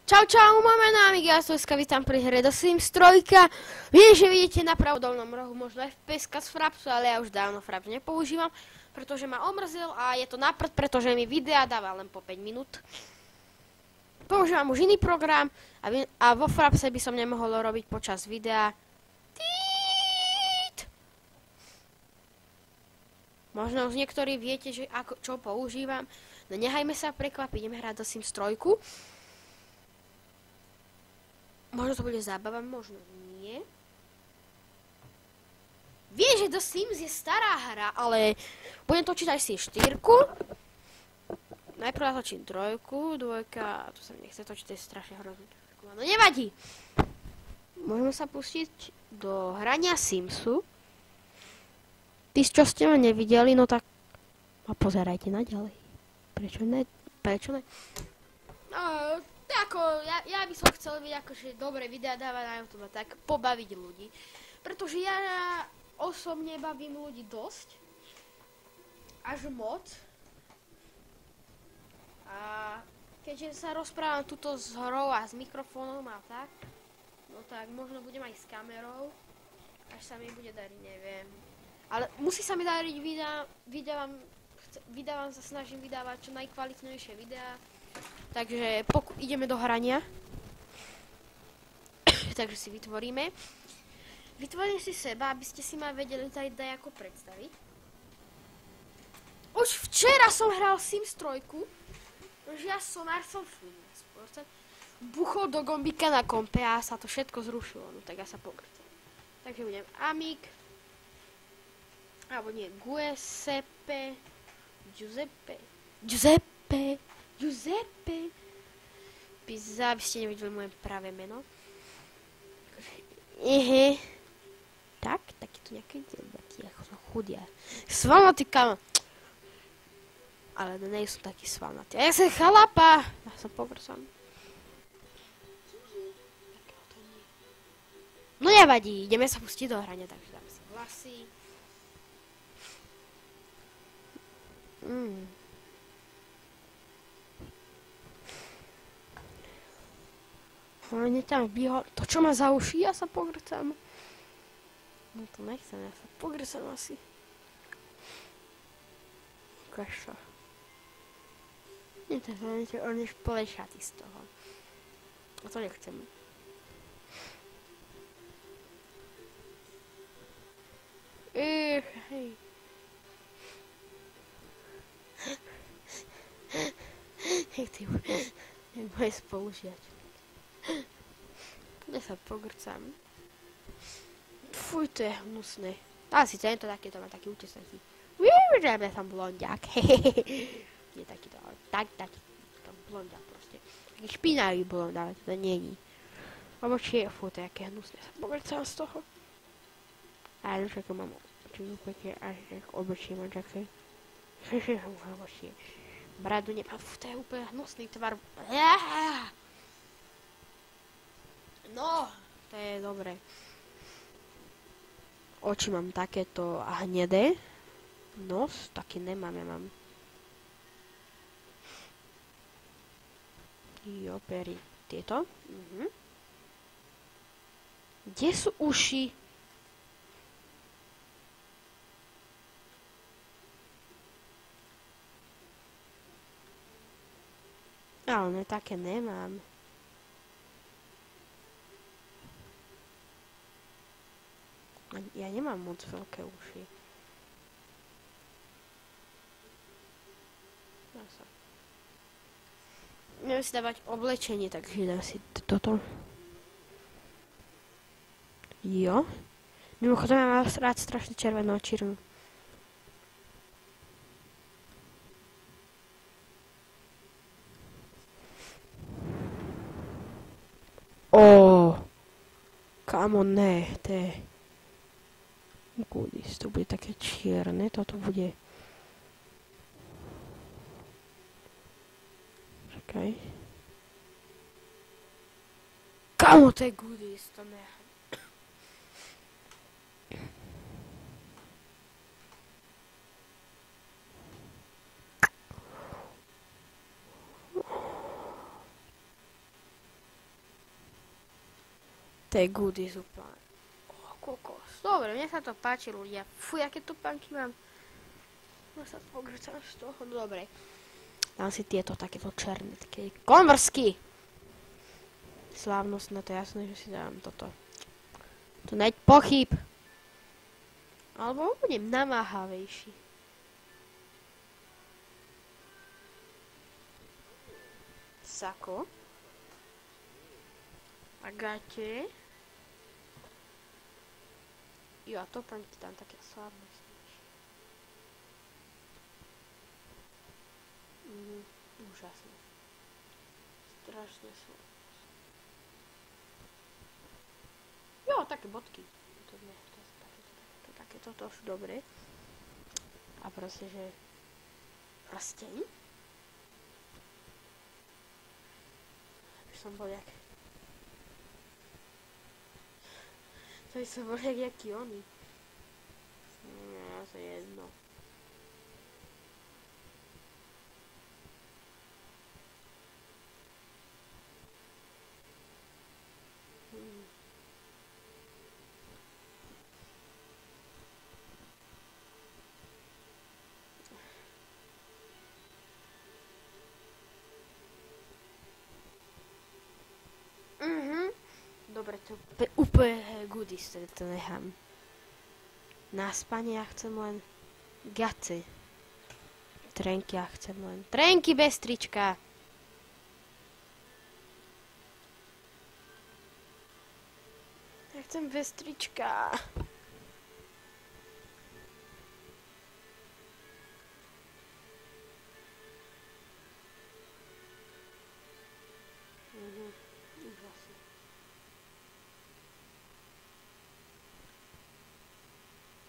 Čau, čau, máme námik, ja Sojska, vítam pri hre The Sims 3. Viem, že vidíte na pravodolnom rohu možno FPS z Frapsu, ale ja už dávno Fraps nepoužívam, pretože ma omrzil a je to na prd, pretože mi videa dáva len po 5 minút. Používam už iný program a vo Frapse by som nemohol robiť počas videa. Tít. Možno už niektorí viete, že čo používam, no nehajme sa prekvapiť, ideme hrať The Sims 3. Možno to bude zábava, možno nie. Viem, že The Sims je stará hra, ale budem točiť aj si 4. Najprv natočím 3, 2, to sa mi nechce točiť, to je strašne hrozné. No nevadí. Môžeme sa pustiť do hrania Simsu. Tí, čo ste ma nevideli, no tak ma pozerajte naďalej. Prečo ne? Prečo ne? Ja by som chcel vidieť akože dobré videá dávať na YouTube, tak pobaviť ľudí. Pretože ja osobne bavím ľudí dosť. Až moc. A keďže sa rozprávam tuto s hrou a s mikrofónom a tak, no tak možno budem aj s kamerou. Až sa mi bude dariť, neviem. Ale musí sa mi dariť videám sa snažím vydávať čo najkvalitnejšie videá. Takže ideme do hrania. Takže si vytvoríme. Vytvorím si seba, aby ste si ma vedeli tady ako predstaviť. Už včera som hral Sims 3. Už ja som buchol do gombíka na kompe a sa to všetko zrušilo. No tak ja sa pogrcam. Takže budem Amik. Alebo nie, Giuseppe. Pizza, aby ste nevideli moje pravé meno. Tak to nejaké taký ako som chudia. Svalnatý kamo. Ale nie sú taký svalnatý. A ja som chalapa. Ja som pogrcam. No nevadí, ideme sa pustiť do hrania, takže dáme si hlasy. Hlavne tam to čo ma za uši, ja sa pogrcam. No to nechcem, ja sa pogrcam asi. Ukáž sa. Nie to je, on je plešatý z toho. A to nechcem. Hej. Hej, ty moje spolužiačky. Ja sa pogrcam. Fuj, to je hnusné. Asi tento takýto má taký útesnaký. Ja som blondiak. Nie takýto, ale taký blondiak proste. Taký špinavý blond, ale to není. Lebo či je, fuj, to je aké hnusné. Sa pogrcam z toho. A ja však mám očinu pekne, až obočie mám také. Obočie. Bradu nemám, fuj, to je úplne hnusný tvar. No, to je dobré. Oči mám takéto hnedé. Nos taký nemám, ja mám. Jo, pery. Tieto. Kde sú uši? Ale ne, také nemám. Ja nemám moc veľké uši. Neviem si dávať oblečenie, takže dám si toto. Jo. Mimochodom, ja mám rád strašne červenú a čiernu. Kamo, ne, to je... Goodies, to bude také čierne, toto bude... Čakaj. Kamo, to je goodies, to ne... To je goodies úplne. Kokos. Dobre, mne sa to páči, ľudia. Fuj, aké topánky mám. No sa pogrcam z toho. Dobre. Dám si tieto takéto černé, také konversky. Slávnostné, to je jasné, že si dám toto. To neď pochyb. Alebo budem namáhavejší. Sako. Agáte. Jo, a topánky tam také slávnostné. Úžasné. Strašne sú. Jo, také bodky. To nie, to sú takéto, to sú dobré. A proste, že prsteň. Aby som bol jak... To by som bol jak jaký oni. To je jedno. Dobre, to je úplne goodies, to nechám. Na spanie ja chcem len gaty. Trenky ja chcem len. Trenky bez trička. Ja chcem bez trička. Úžasne.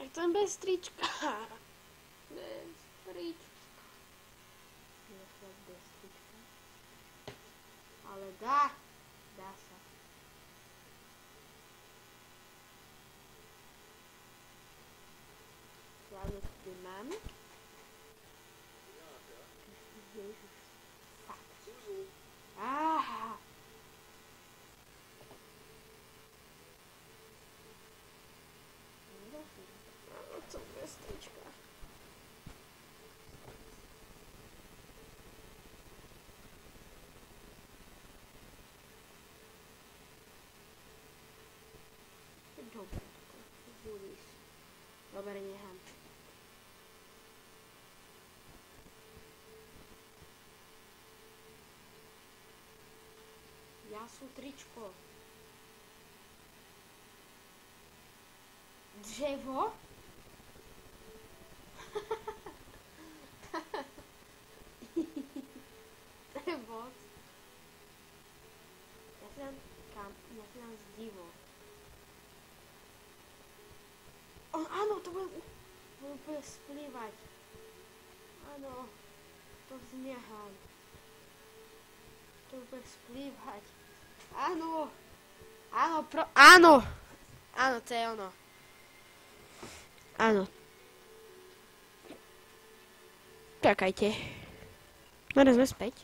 Ja chcem bez trička. Bez trička. Bez trička. Ale dá. Dá sa. Hlavne tu mám. Ježiš. Fakt. Aha. Co bez trička. Dobre, budíš. Dobre, nechám. Ja sú tričko. Drzewo? To je moc. Ja si dám zdivo. Áno, to budem úplne splývať. Áno, to vznehám. To bude splývať. Áno. Áno. Áno, to je ono. Áno. Čakajte. Máme sme späť.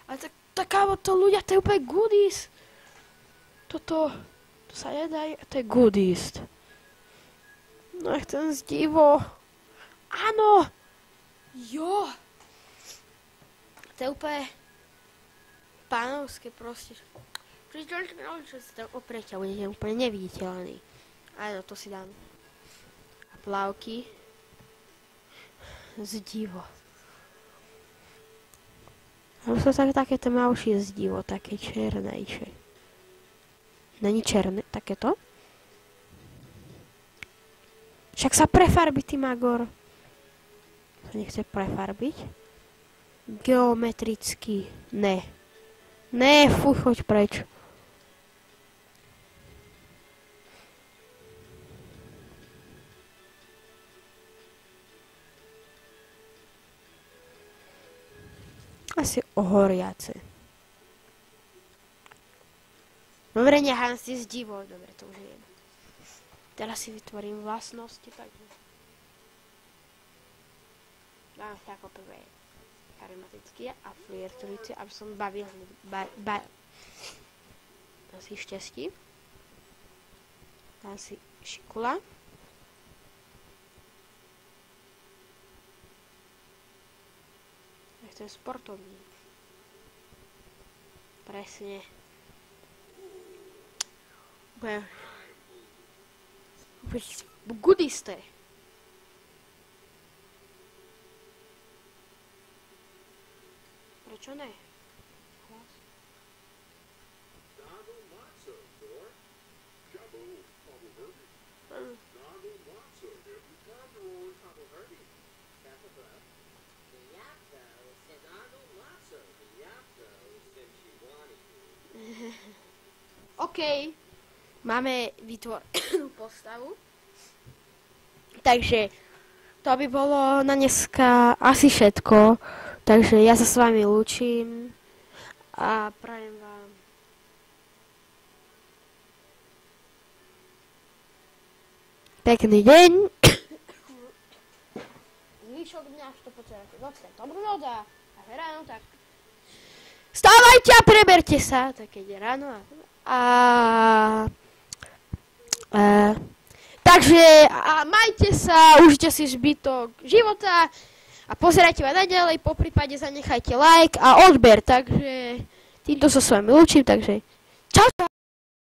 Ale takávo to ľudia, to je úplne goodies. Toto sa nedá, to je goodies. No ja chcem zdivo. Áno. Jo. To je úplne pánovské proste. Čo si tam oprieť a budete úplne neviditeľný. Áno, to si dám. A plavky. Zdivo. Mám sa takéto malšie zdivo, také černejšie. Není černé, takéto? Však sa prefarbi, ty magor. Sa nechce prefarbiť? Geometricky. Ne. Ne, fuj, choď preč. Asi ohoriace. Dobre, nechám si zdivo. Dobre, to už je. Teraz si vytvorím vlastnosti, takže... Dám si ako prvé charizmatické a flirtujúce, aby som bavil Dám si šťastí. Dám si šikula. Chcem sportovný. Presne. Budem goodiste. Prečo ne? OK, máme vytvorenú postavu. Takže to by bolo na dneska asi všetko. Takže ja sa s vami lúčim a prajem vám pekný deň. Zvyšok dňa, čo počúvate noc, dobrú noc a ráno, tak stávajte a preberte sa, tak keď je ráno takže majte sa, užite si zbytok života a pozerajte ma naďalej, poprípade zanechajte like a odber, takže týmto sa s vami lúčim, takže čau.